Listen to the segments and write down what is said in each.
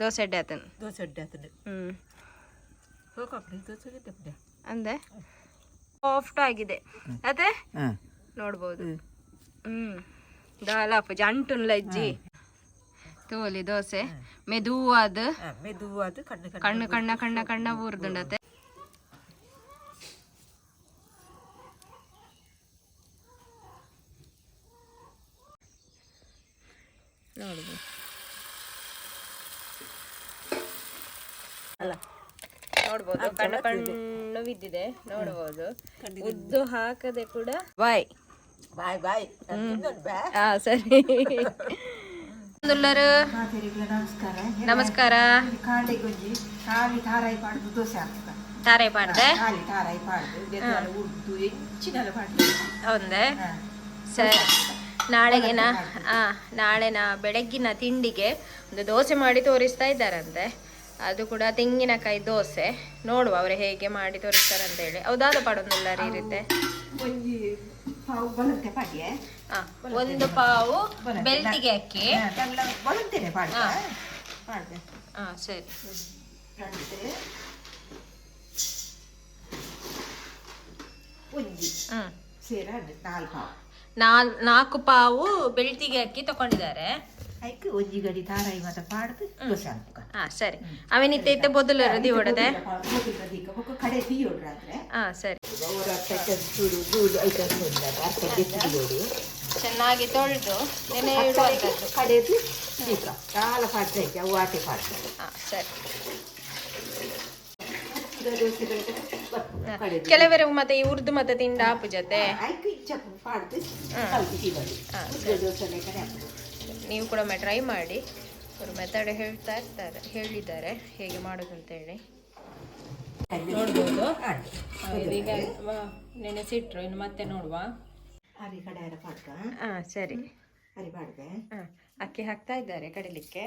ದೋಸೆ ಅಡ್ಡೆ ಆತನು ದೋಸೆ ಅಡ್ಡೆ ಆತನು ದೋಸೆ ಅಂದೆ ಸಾಫ್ಟ್ ಆಗಿದೆ ಅದೇ ನೋಡ್ಬೋದು ದಾಲಾಪ ಜಂಟುನ್ಲ ಇಜ್ಜಿ ತೋಲಿ ದೋಸೆ ಮೆದುವಾದ ಕಣ್ಣು ಕಣ್ಣ ಕಣ್ಣ ಕಣ್ಣ ಊರ್ದುಂಡತೆ ನೋಡುದು ನೋಡ್ಬೋದು ಕಣ್ಣು ಕಣ್ಣು ಬಿದ್ದಿದೆ ನೋಡ್ಬೋದು ಉದ್ದು ಹಾಕದೆ ಕೂಡ ಬಾಯ್ ಬಾಯ್ ಬಾಯ್ ಸರಿ ನಮಸ್ಕಾರ ತಾರಾಯಿ ಪಾಡ್ದೆ ಹೌದೇ ಸರಿ ನಾಳೆ ಬೆಳಗ್ಗಿನ ತಿಂಡಿಗೆ ಒಂದು ದೋಸೆ ಮಾಡಿ ತೋರಿಸ್ತಾ ಇದ್ದಾರಂತೆ ಅದು ಕೂಡ ತೆಂಗಿನಕಾಯಿ ದೋಸೆ ನೋಡುವ ಅವರು ಹೇಗೆ ಮಾಡಿ ತೋರಿಸ್ತಾರೆ ಅಂತ ಹೇಳಿ ಹೌದಾದ ಪಾಡೊಂದಿಲ್ಲ ಇರುತ್ತೆ ಒಂದು ಪಾವು ಬೆಳ್ತಿಗೆ ಅಕ್ಕಿ ಸರಿ ನಾಲ್ಕು ಪಾವು ಬೆಳ್ತಿಗೆ ಅಕ್ಕಿ ತಕೊಂಡಿದ್ದಾರೆ ಸರಿ ಅವನಿತ್ತೆ ಬೊದಲರದಿ ಹೊಡೆದೆ ಸರಿ ಚೆನ್ನಾಗಿ ತೊಳೆದು ನೆನೆ ಇಡುವಂಥದ್ದು ಸರಿ ಕೆಲವರು ಮತ್ತೆ ಈ ಉರ್ದು ಮತ್ತೆ ತಿಂಡ ಆಪು ಜೊತೆ ನೀವು ಕೂಡ ಟ್ರೈ ಮಾಡಿ ಅವರು ಮೆಥಡ್ ಹೇಳಿದ್ದಾರೆ ಹೇಗೆ ಮಾಡೋದು ಅಂತ ಹೇಳಿ ನೋಡ್ಬೋದು ಇದೀಗ ನೆನೆಸಿಟ್ರು ಇನ್ನು ಮತ್ತೆ ನೋಡುವ ಸರಿ ಅಕ್ಕಿ ಹಾಕ್ತಾ ಇದ್ದಾರೆ ಕಡಿಲಿಕ್ಕೆ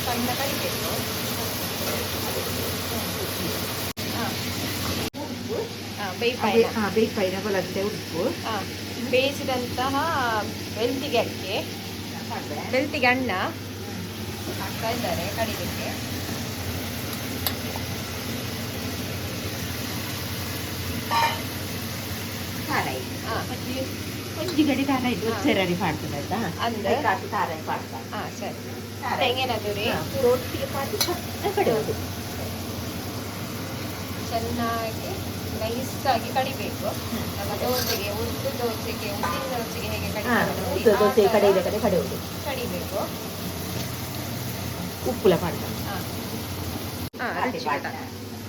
ಸಣ್ಣ ಕಡಿಬೇಕು ಬೇಯಿಪೈನ ಬಲಂತೆ ಉಪ್ಪು ಬೇಯಿಸಿದಂತಹ ಬೆಳ್ತಿಗೆ ಅಕ್ಕಿ ಬೆಳ್ತಿಗೆ ಅಣ್ಣ ಹಾಕ್ತಾ ಇದ್ದಾರೆ ಕಡಿಲಿಕ್ಕೆ ಒಂಜಿ ಗಡಿ ತಾರಾಯಿ ಸರಿ ಮಾಡ್ತದೆ ಅಂದ್ರೆ ತಾರಾಯಿ ಮಾಡ್ತಾರೆ ಸರಿ ತೆಂಗಿನದು ರೀ ರೊಟ್ಟಿಗೆ ಮಾಡಿ ಕಡಿಯೋದು ಚೆನ್ನಾಗಿ ನೈಸಾಗಿ ಕಡಿಬೇಕು ನಮ್ಮ ದೋಸೆಗೆ ಉದ್ದು ದೋಸೆಗೆ ಉದ್ದಿನ ದೋಸೆಗೆ ಹೇಗೆ ಕಡಿಬೇಕು ಉಪ್ಪುಲ ಮಾಡ್ತಾರೆ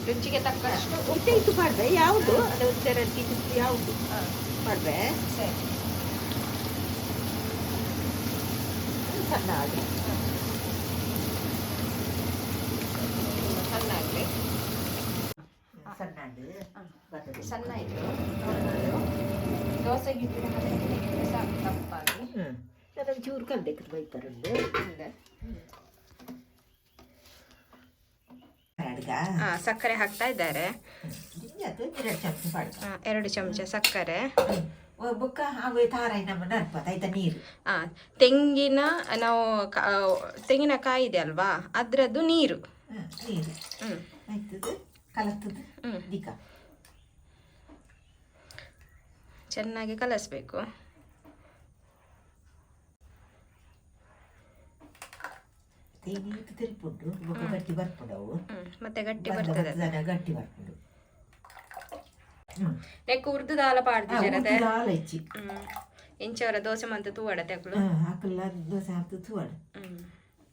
ರುಚಿಗೆ ತಕ್ಕಷ್ಟು ಉಪ್ಪು ಮಾಡ್ದೆ ಯಾವುದು ಅದು ಸೆರಟ್ಟಿ ಯಾವುದು ಮಾಡ್ದೆ ಸರಿ ಸಣ್ಣಾಗಿ ಸಣ್ಣ ಇಟ್ಟು ದೋಸೆ ಗಿಟ್ಟಿನ ಸಾಕು ತಪ್ಪಾಗಿ ಅದನ್ನು ಚೂರು ಕಲ್ಬೇಕು ಬೈತಾರಂದು ಸಕ್ಕರೆ ಹಾಕ್ತಾ ಇದ್ದಾರೆ 2 ಚಮಚ ಸಕ್ಕರೆ ತೆಂಗಿನ ನಾವು ತೆಂಗಿನಕಾಯಿ ಇದೆ ಅಲ್ವಾ ಅದ್ರದ್ದು ನೀರು ಚೆನ್ನಾಗಿ ಕಲಸಬೇಕು ಮತ್ತೆ ಗಟ್ಟಿ ಬರ್ತದೆ ನೆಕ್ಕು ಉರ್ದು ದಾಲ ಪಾಡ್ದಿರದೆ ಇಂಚವರ ದೋಸೆ ಮಂತ ತೂವಡ ತೆಕ್ಳು ದೋಸೆ ಹಾಕ್ತು ತೂವಡ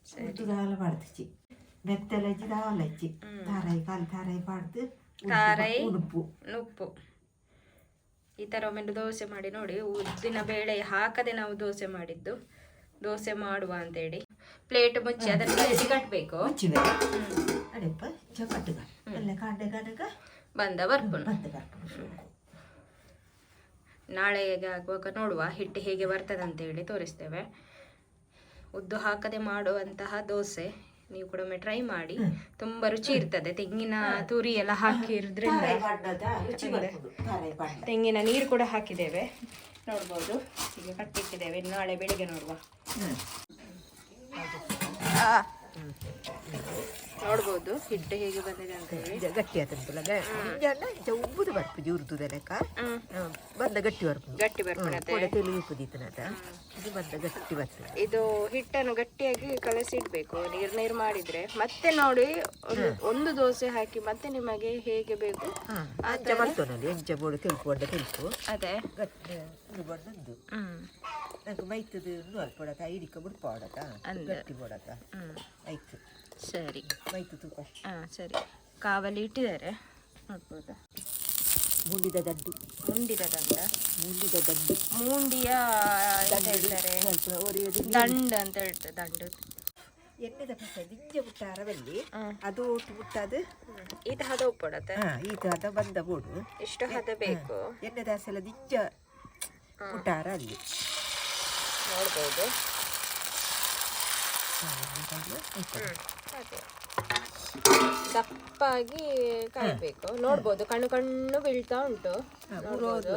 ಸರಿ ದಾಲ ಪಾಡ್ದಿಚ್ಚಿ ಮೆತ್ತಲಜ್ಜಿ ದಾಲಜ್ಜಿ ತಾರಾಯಿ ಕಾಲು ತಾರಾಯಿ ಪಾಡ್ದು ತಾರಾಯಿ ಉಪ್ಪು ಈ ಥರ ಒಮ್ಮೆ ದೋಸೆ ಮಾಡಿ ನೋಡಿ ಉದ್ದಿನ ಬೇಳೆ ಹಾಕದೆ ನಾವು ದೋಸೆ ಮಾಡಿದ್ದು ದೋಸೆ ಮಾಡುವ ಅಂತೇಳಿ ಪ್ಲೇಟ್ ಮುಚ್ಚಿ ಅದನ್ನು ಕಲಸಿ ಕಟ್ಟಬೇಕು ಬಂದ ಬರ್ಕೊಂಡು ನಾಳೆಗೆ ಆಗುವಾಗ ನೋಡುವ ಹಿಟ್ಟು ಹೇಗೆ ಬರ್ತದೆ ಅಂತೇಳಿ ತೋರಿಸ್ತೇವೆ ಉದ್ದು ಹಾಕದೆ ಮಾಡುವಂತಹ ದೋಸೆ ನೀವು ಕೂಡ ಒಮ್ಮೆ ಟ್ರೈ ಮಾಡಿ ತುಂಬಾ ರುಚಿ ಇರ್ತದೆ ತೆಂಗಿನ ತುರಿ ಎಲ್ಲ ಹಾಕಿರೋದ್ರಿಂದ ತೆಂಗಿನ ನೀರು ಕೂಡ ಹಾಕಿದ್ದೇವೆ ನೋಡ್ಬೋದು ಈಗ ಕಟ್ಟಿಟ್ಟಿದ್ದೇವೆ, ನಾಳೆ ಬೆಳಿಗ್ಗೆ ನೋಡುವ. ನೋಡ್ಬೋದು ಹಿಟ್ಟು ಹೇಗೆ ಬಂದಿದೆ ಅಂತ ಹೇಳಿ. ಗಟ್ಟಿ ಆತಂತಲ್ಲ ಉಬ್ಬುದು ಬರ್ಪುಜಿ ಉರ್ದುದ ಲೆಕ್ಕ ಬಂದ ಗಟ್ಟಿ ಬರ್ಪು ಗಟ್ಟಿ ಬರ್ಪುಣತೆ ತೆಲುಗು ಉಪ್ಪುದಿತ್ತನದ ಇದು ಬಂದ ಗಟ್ಟಿ ಬರ್ತದೆ. ಇದು ಹಿಟ್ಟನ್ನು ಗಟ್ಟಿಯಾಗಿ ಕಲಸಿಡ್ಬೇಕು, ನೀರ್ ಮಾಡಿದ್ರೆ ಮತ್ತೆ ನೋಡಿ ಒಂದು ದೋಸೆ ಹಾಕಿ ಮತ್ತೆ ನಿಮಗೆ ಹೇಗೆ ಬೇಕು ಅಂಚ ಬರ್ತನಲ್ಲಿ ಎಂಚ ಬೋಡು ತೆಲ್ಪು ಬಂದ ತೆಲ್ಪು ಅದೇ ಗಟ್ಟಿ ಇದು ಬಂದದ್ದು ನಂಗೆ ಮೈತದು ಅಲ್ಪ ಬೋಡಕ ಇಡಿಕ ಬಿಡ್ಪ ಬೋಡಕ ಗಟ್ಟಿ ಬೋಡಕ ಆಯ್ತು. ಸರಿ ಮೈತು ತೂಕ ಸರಿ. ಕಾವಲಿ ಇಟ್ಟಿದ್ದಾರೆ ನೋಡ್ಬೋದಾ. ಮುಂಡಿದ ದಡ್ಡು ಮುಂಡಿದ ದಂಡ ಮುಂಡಿದ ದಡ್ಡು ಮುಂಡಿಯ ಎಂತ ಹೇಳ್ತಾರೆ ದಂಡ ಅಂತ ಹೇಳ್ತಾರೆ. ದಂಡು ಎಣ್ಣೆದ ಪಸ ದಿಂಜ ಬಿಟ್ಟಾರ ಬಲ್ಲಿ ಅದು ಒಟ್ಟು ಬಿಟ್ಟದು ಈತ ಹದ ಉಪ್ಪಡತ್ತೆ. ಈತ ಹದ ಬಂದ ಬೋಡು ಎಷ್ಟು ಹದ ಬೇಕು ಎಣ್ಣೆ ದಾಸೆಲ್ಲ ದಿಂಜ ಬಿಟ್ಟಾರ ಅಲ್ಲಿ ನೋಡ್ಬೋದು. ದಪ್ಪಾಗಿ ಕಾಯ್ಬೇಕು. ನೋಡ್ಬೋದು ಕಣ್ಣು ಕಣ್ಣು ಬೀಳ್ತಾ ಉಂಟು. ನೋಡ್ಬೋದು.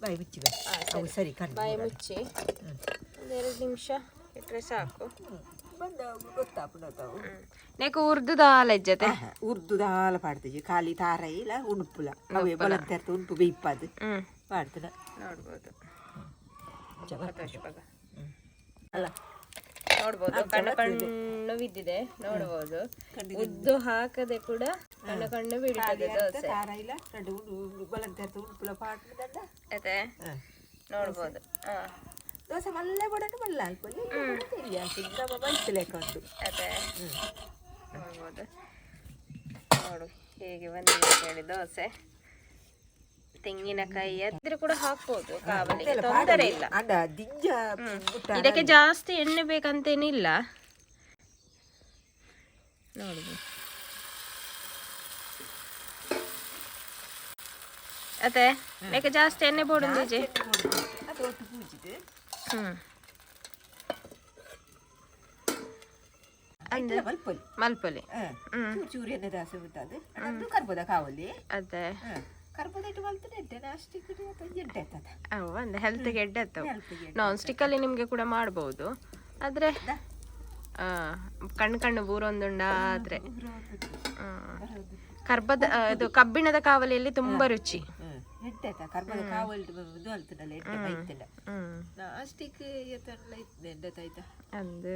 ಬಾಯಿ ಮುಚ್ಚಿ ಸರಿ ಬಾಯಿ ಮುಚ್ಚಿ ಒಂದೆರಡು ನಿಮಿಷ ಇಟ್ರೆ ಸಾಕು. ನೆಕ್ ಉರ್ದು ದಾಲ್ ಎಜ್ಜತೆ ಉರ್ದು ದಾಲ ಪಾಡ್ತೀವಿ ಖಾಲಿ ತಾರ ಇಲ್ಲ ಉಣುಪುಲ ಅವೇ ಬಲಂತ ಉಣುಪು ಬೇಯ್ಪದು ಪಾಡ್ತದ ನೋಡ್ಬೋದು. ಅಲ್ಲ ನೋಡ್ಬೋದು ಕಣ್ಣು ಕಣ್ಣು ಬಿದ್ದಿದೆ. ನೋಡ್ಬೋದು ಉದ್ದು ಹಾಕದೆ ಕೂಡ ಕಣ್ಣು ಕಣ್ಣು ಬೀಳ್ತದೆ ದೋಸೆ. ಅದೇ ನೋಡ್ಬೋದು. ದೋಸೆ ಮಲ್ಲೆ ಬಡಕ್ಕೆ ಮಲ್ಲ ಹಾಕೊಳ್ಳಿ ಬೈಸಲೇಕೊಂಡು ಅದೇ ನೋಡ್ಬೋದು. ನೋಡು ಹೇಗೆ ಬಂದಿದೆ ಹೇಳಿ ದೋಸೆ. ತೆಂಗಿನಕಾಯಿ ಅದ್ರ ಕೂಡ ಹಾಕ್ಬೋದು ಕಾವಲಿಗೆ, ತೊಂದರೆ ಇಲ್ಲ. ಇದಕ್ಕೆ ಜಾಸ್ತಿ ಎಣ್ಣೆ ಬೇಕಂತೇನಿಲ್ಲ. ನೋಡುದು ಅದೇ ಬೇಕೆ ಜಾಸ್ತಿ ಎಣ್ಣೆ ಬೋಡು ಜಿ. ಮಲ್ಪಲಿ ಚೂರು ಎಣ್ಣೆ ದಾಸೆ ಬಿಟ್ಟದು ಕರ್ಬೋದ ಕಾವಲಿ ಅದೇ ಒಂದು ಹೆಲ್ತ್ಗೆ ಎಡ್ಡೆ ನಾನ್ ಸ್ಟಿಕ್ ಅಲ್ಲಿ ನಿಮ್ಗೆ ಕೂಡ ಮಾಡಬಹುದು. ಆದ್ರೆ ಕಣ್ಣು ಬೂರೊಂದುಂಡ ಆದ್ರೆ ಕರ್ಬದ ಇದು ಕಬ್ಬಿಣದ ಕಾವಲಿಯಲ್ಲಿ ತುಂಬಾ ರುಚಿ. ಅಂದು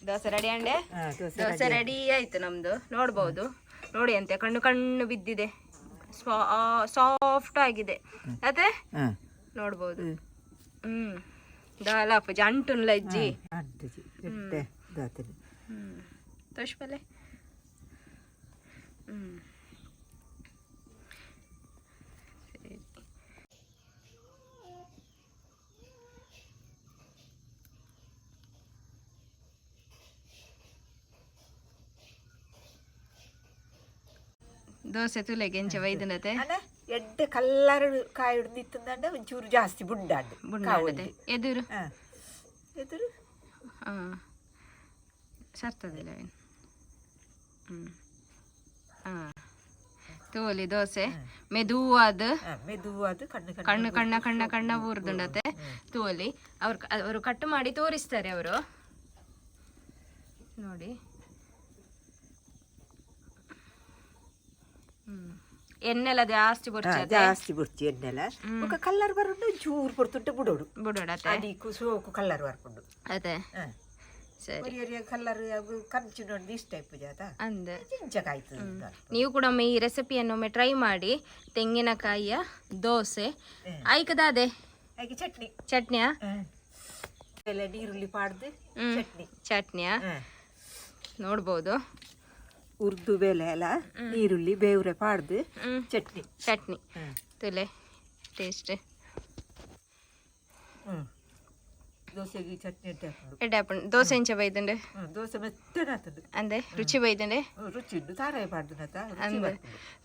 ದೋಸೆ ರೆಡಿ ಅಂಡೆ. ದೋಸೆ ರೆಡಿ ಆಯ್ತು ನಮ್ದು. ನೋಡ್ಬೋದು ನೋಡಿ ಅಂತೆ ಕಣ್ಣು ಕಣ್ಣು ಬಿದ್ದಿದೆ, ಸಾಫ್ಟ್ ಆಗಿದೆ. ಅದೇ ನೋಡ್ಬೋದು. ದಾಲಾಪ ಅಂಟುನ್ಲ ಅಜ್ಜಿ ತೋಷ್ಪಲೆ. ದೋಸೆ ತುಲೆಗೆ ಎಂಚ ವೈದ್ಯನತೆ ಎಡ್ಡೆ ಕಲ್ಲರ್ ಕಾಯಿ ಹಿಡ್ದಿತ್ತಂದ ಒಂಚೂರು ಜಾಸ್ತಿ ಬುಡ್ಡಾಡು ಬುಡ್ಡಾಡದೆ ಎದುರು ಎದುರು ಸರ್ತದಿಲ್ಲ ತೋಲಿ ದೋಸೆ ಮೆದುವಾದ ಮೆದುವಾದ ಕಣ್ಣ ಊರ್ದುಂಡತೆ ತೋಲಿ ಅವರು ಕಟ್ ಮಾಡಿ ತೋರಿಸ್ತಾರೆ ಅವರು ನೋಡಿ. ಎಣ್ಣೆಲ್ಲ ಜಾಸ್ತಿ ಜಾಸ್ತಿ ಬುರ್ಚಿ ಎಣ್ಣೆಲ್ಲ ఒక కలర్ ಬರುಂಡು ಚೂರು ಪೊರ್ತುಂಟೆ ಬುಡೋಡು ಅದಿಕ್ಕು ಸೋಕು ಕಲರ್ ಬರ್ಕೊಂಡು ಅದೇ ಸರಿ ಕಲರ್ ಕಂಚಿನೊಂದು ಇಷ್ಟ ಟೈಪ್ ಜಾತ ಅಂದೆ ಜಿಂಚಕಾಯ್ತು. ನೀವು ಕೂಡ ಒಮ್ಮೆ ಈ ರೆಸಿಪಿಯನ್ನು ಟ್ರೈ ಮಾಡಿ. ತೆಂಗಿನಕಾಯಿಯ ದೋಸೆ ಆಯ್ಕದಾದೆ ಚಟ್ನಿಯಾ ನೀರುಳ್ಳಿ ಪಾಡ್ದು ಚಟ್ನಿಯಾ ನೋಡ್ಬೋದು. ಉರ್ದು ಬೇಳೆ ಎಲ್ಲ ನೀರುಳ್ಳಿ ಬೇವ್ರೆ ಪಾಡ್ದು ಚಟ್ನಿ ತುಲೆ ಟೇಸ್ಟ್ ದೋಸೆಗೆ ಚಟ್ನಿ ಎಡ್ಡಾಪುಂಡು ದೋಸೆ ಇಂಚ ಬೈದಂಡು ದೋಸೆ ಮೆತ್ತನಾತದು ಅಂದೆ ರುಚಿ ಬೈದಂಡೆ ರುಚಿ ಉಂಡು ತಾರಾಯ ಪಾಡ್ದು ಅಂದೆ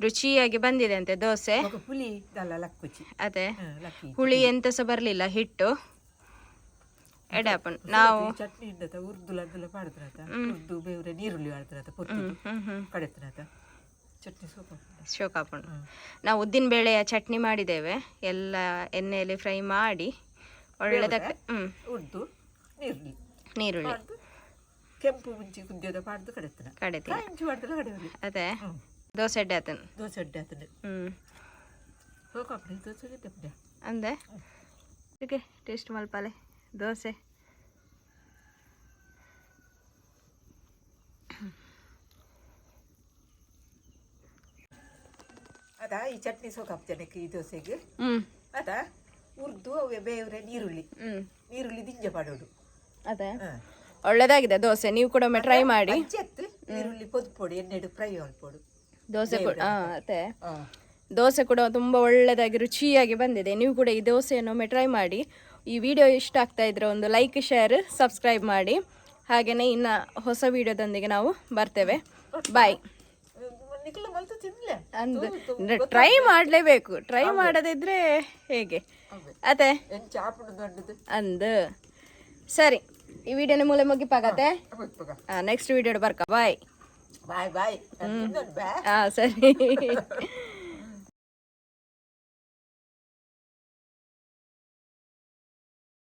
ರುಚಿಯಾಗಿ ಬಂದಿದೆ ಅಂತೆ ದೋಸೆ. ಹುಳಿ ದಲ್ಲ ಲಕ್ಕುಚಿ ಅದೇ ಹುಳಿ ಎಂತ ಸಹ ಬರಲಿಲ್ಲ ಹಿಟ್ಟು ಎಡಾಪನ್ ನಾವು ಚಟ್ನಿ ಇಂದತ ಉರ್ದುಲ ಪಾಡ್ದ್ರತ ಉರ್ದು ಬೇವ್ರೆ ನೀರುಳ್ಳಿ ಪಾಡ್ದ್ರತ ಪೊತ್ತು ಕಡೆತ್ರತ ಚಟ್ನಿ ಶೋಕಾಪುಂಡು. ನಾವು ಉದ್ದಿನ ಬೇಳೆಯ ಚಟ್ನಿ ಮಾಡಿದ್ದೇವೆ ಎಲ್ಲ ಎಣ್ಣೆಯಲ್ಲಿ ಫ್ರೈ ಮಾಡಿ ಒಳ್ಳೆದಕ್ಕೆ ಉರ್ದು ನೀರುಳ್ಳಿ ಕೆಂಪು ಮುಂಚಿ ಕುದ್ಯದ ಪಾಡ್ದು ಕಡೆತ್ರ ಅದೇ ದೋಸೆ ಅಡ್ಡೆ ಆತನು ಅಂದೆ ಟೇಸ್ಟ್ ಮಲ್ಪಾಲೆ ದೋಸೆ ಅದ ಈ ಚಟ್ನಿ ಸೋಕಾಪ್ ಜನಕ್ಕೆ ಈ ದೋಸೆಗೆ ಅದ ಉರ್ದು ಅವೇ ಬೇವ್ರೆ ನೀರುಳ್ಳಿ ದಿಂಜ ಪಾಡೋಡು ಅದೇ ಒಳ್ಳೆದಾಗಿದೆ ದೋಸೆ. ನೀವು ಕೂಡ ಒಮ್ಮೆ ಟ್ರೈ ಮಾಡಿ. ನೀರುಳ್ಳಿ ಪೊದ್ಪೊಡಿ ಎಣ್ಣೆಡು ಫ್ರೈ ಮಾಡ್ಕೊಡು ದೋಸೆ ಕೂಡ ಅದೇ ದೋಸೆ ಕೂಡ ತುಂಬ ಒಳ್ಳೆದಾಗಿ ರುಚಿಯಾಗಿ ಬಂದಿದೆ. ನೀವು ಕೂಡ ಈ ದೋಸೆಯನ್ನು ಒಮ್ಮೆ ಟ್ರೈ ಮಾಡಿ. ಈ ವಿಡಿಯೋ ಇಷ್ಟ ಆಗ್ತಾ ಇದ್ರೆ ಒಂದು ಲೈಕ್ ಶೇರ್ ಸಬ್ಸ್ಕ್ರೈಬ್ ಮಾಡಿ. ಹಾಗೆಯೇ ಇನ್ನು ಹೊಸ ವಿಡಿಯೋದೊಂದಿಗೆ ನಾವು ಬರ್ತೇವೆ. ಬಾಯ್. ಅಂದ್ರೆ ಟ್ರೈ ಮಾಡಲೇಬೇಕು, ಟ್ರೈ ಮಾಡದಿದ್ರೆ ಹೇಗೆ ಅದೇ ಅಂದು ಸರಿ. ಈ ವಿಡಿಯೋನ ಮೂಲೆ ಮುಗಿಪಾಗತ್ತೆ. ನೆಕ್ಸ್ಟ್ ವಿಡಿಯೋ ಬರ್ಕ ಬಾಯ್. ಬಾಯ್ ಬಾಯ್. ಸರಿ.